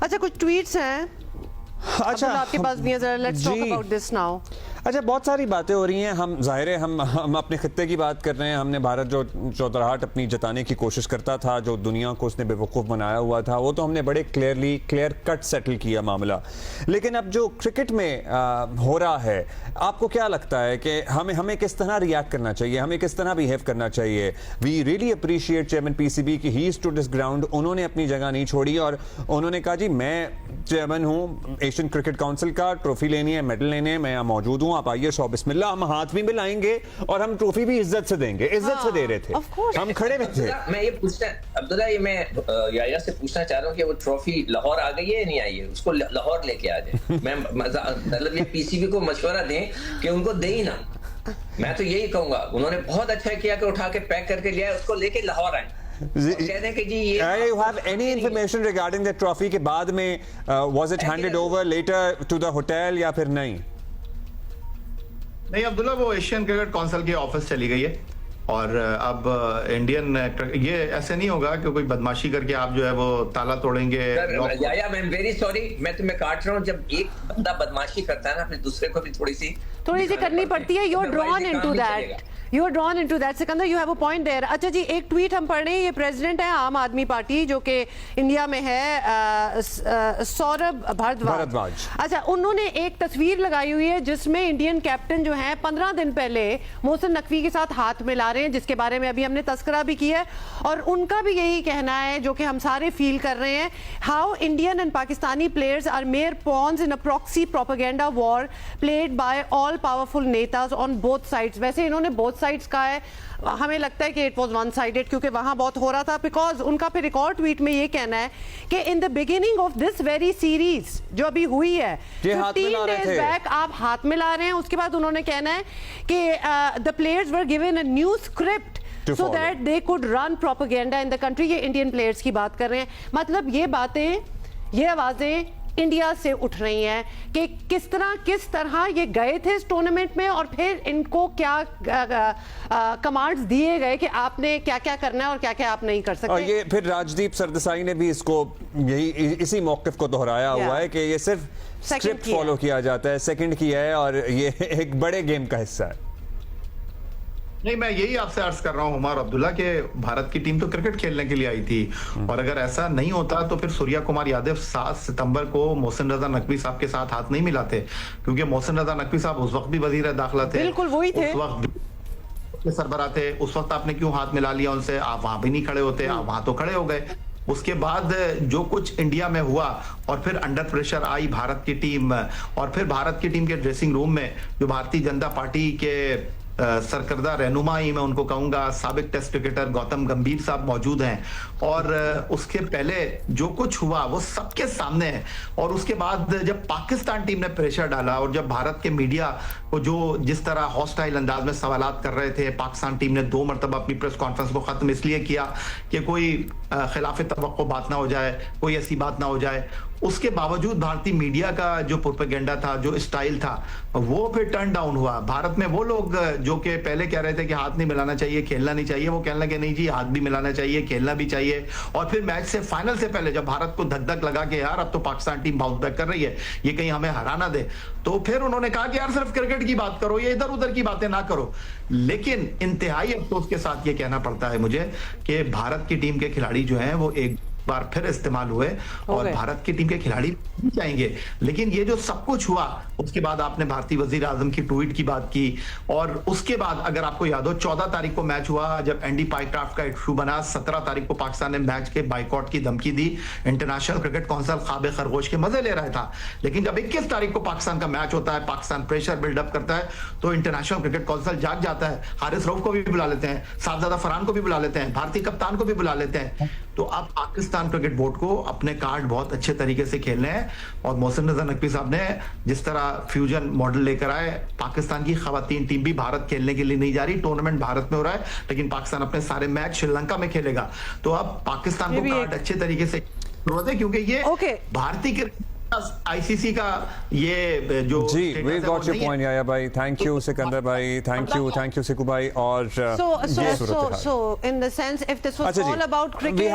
अच्छा, कुछ ट्वीट्स हैं अच्छा आपके पास भी है, जरा let's talk about this now. अच्छा, बहुत सारी बातें हो रही हैं। हम जाहिर है हम अपने खत्ते की बात कर रहे हैं। हमने भारत जो चौधराहट अपनी जताने की कोशिश करता था, जो दुनिया को उसने बेवकूफ़ बनाया हुआ था, वो तो हमने बड़े क्लियर कट सेटल किया मामला। लेकिन अब जो क्रिकेट में हो रहा है, आपको क्या लगता है कि हमें किस तरह रिएक्ट करना चाहिए, हमें किस तरह बिहेव करना चाहिए? We really appreciate chairman PCB कि ही स्टूड हिज ग्राउंड। उन्होंने अपनी जगह नहीं छोड़ी और उन्होंने कहा जी मैं चेयरमैन हूँ एशियन क्रिकेट काउंसिल का, ट्रॉफी लेनी है, मेडल लेने हैं, मैं यहाँ मौजूद हूँ, आप आइए, शो बिस्मिल्लाह। हम हाथ भी मिलाएंगे और हम ट्रॉफी भी इज्जत से देंगे, इज्जत से दे रहे थे, हम खड़े में थे। मैं ये पूछना अब्दुल्ला, ये मैं याया से पूछना चाह रहा हूँ कि वो ट्रॉफी लाहौर आ गई है या नहीं आई है? उसको लाहौर लेके आ जाए। मैं मतलब ये पीसीबी को मशवरा दें कि उनको दे ही ना। मैं तो यही कहूंगा, उन्होंने बहुत अच्छा किया कि उठा के पैक करके लिया, उसको लेके लाहौर आए। You have any information regarding the trophy के बाद में was it handed over later to the hotel या फिर नहीं? नहीं अब्दुल्ला, वो एशियन क्रिकेट काउंसिल के ऑफिस चली गई है और अब इंडियन ये ऐसे नहीं होगा कि कोई बदमाशी करके आप जो है वो ताला तोड़ेंगे। याया, मैं वेरी सॉरी, मैं तुम्हें काट रहा हूँ। जब एक बंदा बदमाशी करता है ना, फिर दूसरे को भी थोड़ी सी करनी पड़ती है। You are drawn into that, you are drawn into that. Sikandar, you have a point there. अच्छा जी, एक ट्वीट हम पढ़ रहे हैं, ये प्रेसिडेंट है आम आदमी पार्टी जो कि इंडिया में है, सौरभ भारद्वाज। अच्छा, उन्होंने एक तस्वीर लगाई हुई है जिसमें इंडियन कैप्टन जो है 15 दिन पहले मोहसिन नकवी के साथ हाथ मिला रहे हैं, जिसके बारे में अभी हमने तस्करा भी किया है। और उनका भी यही कहना है जो कि हम सारे फील कर रहे हैं, how Indian and Pakistani players are mere pawns in a proxy propaganda war played by all powerful netas on both sides. वैसे इन्होंने बोथ साइड्स का है, हमें लगता है कि इट वाज वन साइडेड क्योंकि वहां बहुत हो रहा था। बिकॉज उनका फिर एक और ट्वीट में ये कहना है कि in the beginning of this very series जो अभी हुई है, 15 डेज बैक आप हाथ मिला रहे हैं। उसके बाद उन्होंने कहना है कि the players were given a new script so that they could run propaganda in the country। ये इंडियन प्लेयर्स की बात कर रहे हैं। मतलब ये बातें, ये आवाजें इंडिया से उठ रही हैं कि किस तरह ये गए थे इस टूर्नामेंट में और फिर इनको क्या कमांड्स दिए गए कि आपने क्या क्या करना है और क्या क्या आप नहीं कर सकते। और ये फिर राजदीप सरदेसाई ने भी इसको इसी मौकिफ को दोहराया हुआ है कि ये सिर्फ स्क्रिप्ट फॉलो किया जाता है, सेकंड किया है और ये एक बड़े गेम का हिस्सा है। नहीं, मैं यही आपसे अर्ज कर रहा हूं उमर अब्दुल्ला कि भारत की टीम तो क्रिकेट खेलने के लिए आई थी और अगर ऐसा नहीं होता तो फिर सूर्या कुमार यादव 7 सितंबर को मोहसिन रजा नकवी साहब के साथ हाथ नहीं मिलाते, क्योंकि मोहसिन रजा नकवी साहब उस वक्त भी वजीर दाखिला थे, बिल्कुल वही थे, उस वक्त सरबराह थे। उस वक्त आपने क्यों हाथ मिला लिया उनसे? आप वहां भी नहीं खड़े होते, आप वहां तो खड़े हो गए। उसके बाद जो कुछ इंडिया में हुआ और फिर अंडर प्रेशर आई भारत की टीम और फिर भारत की टीम के ड्रेसिंग रूम में जो भारतीय जनता पार्टी के सरकर्दा रहनुमा ही मैं उनको कहूंगा, साबिक टेस्ट क्रिकेटर गौतम गंभीर साहब मौजूद हैं और उसके पहले जो कुछ हुआ वो सबके सामने है। और उसके बाद जब पाकिस्तान टीम ने प्रेशर डाला और जब भारत के मीडिया को जो जिस तरह हॉस्टाइल अंदाज में सवालात कर रहे थे, पाकिस्तान टीम ने 2 मरतबा अपनी प्रेस कॉन्फ्रेंस को खत्म इसलिए किया कि कोई खिलाफ तवक्को बात ना हो जाए, कोई ऐसी बात ना हो जाए। उसके बावजूद भारतीय मीडिया का जो प्रोपेगेंडा था, जो स्टाइल था, वो फिर टर्न डाउन हुआ। भारत में वो लोग जो कि पहले कह रहे थे कि हाथ नहीं मिलाना चाहिए, खेलना नहीं चाहिए, वो कहने लगे नहीं जी हाथ भी मिलाना चाहिए, खेलना भी चाहिए। और फिर मैच से फाइनल से पहले जब भारत को धक धक लगा के यार अब तो पाकिस्तान टीम बाउंस बैक कर रही है, ये कहीं हमें हरा ना दे, तो फिर उन्होंने कहा कि यार सिर्फ क्रिकेट की बात करो, ये इधर उधर की बातें ना करो। लेकिन इंतहाई अफसोस के साथ ये कहना पड़ता है मुझे कि भारत की टीम के खिलाड़ी जो हैं वो एक बार फिर इस्तेमाल हुए और भारत की टीम के खिलाड़ी भी जाएंगे। लेकिन ये जो सब कुछ हुआ उसके बाद आपने भारतीय वजीर आजम की ट्वीट की बात की और उसके बाद अगर आपको याद हो 14 तारीख को मैच हुआ जब एंडी पाइक्राफ्ट का इशू बना, 17 तारीख को पाकिस्तान ने मैच के बाइकआउट की धमकी दी। इंटरनेशनल क्रिकेट काउंसिल ख्वाब खरगोश के मजे ले रहा था। लेकिन जब 21 तारीख को पाकिस्तान का मैच होता है, पाकिस्तान प्रेशर बिल्डअप करता है, तो इंटरनेशनल क्रिकेट काउंसिल जाग जाता है। हारिस रऊफ को भी बुला लेते हैं, साहबजादा फरहान को भी बुला लेते हैं, भारतीय कप्तान को भी बुला लेते हैं। तो अब पाकिस्तान क्रिकेट बोर्ड को अपने कार्ड बहुत अच्छे तरीके से खेलने हैं और मोहसिन रजा नकवी साहब ने जिस तरह फ्यूजन मॉडल लेकर आए, पाकिस्तान की खवातीन टीम भी भारत खेलने के लिए नहीं जा रही, टूर्नामेंट भारत में हो रहा है लेकिन पाकिस्तान अपने सारे मैच श्रीलंका में खेलेगा। तो अब पाकिस्तान को कार्ड अच्छे तरीके से जरूरत है क्योंकि ये भारतीय आईसीसी का ये जो जी वी गॉट योर पॉइंट याया भाई, थैंक यू सिकंदर भाई, थैंक यू सिकू भाई। और so in the sense if this was all about cricket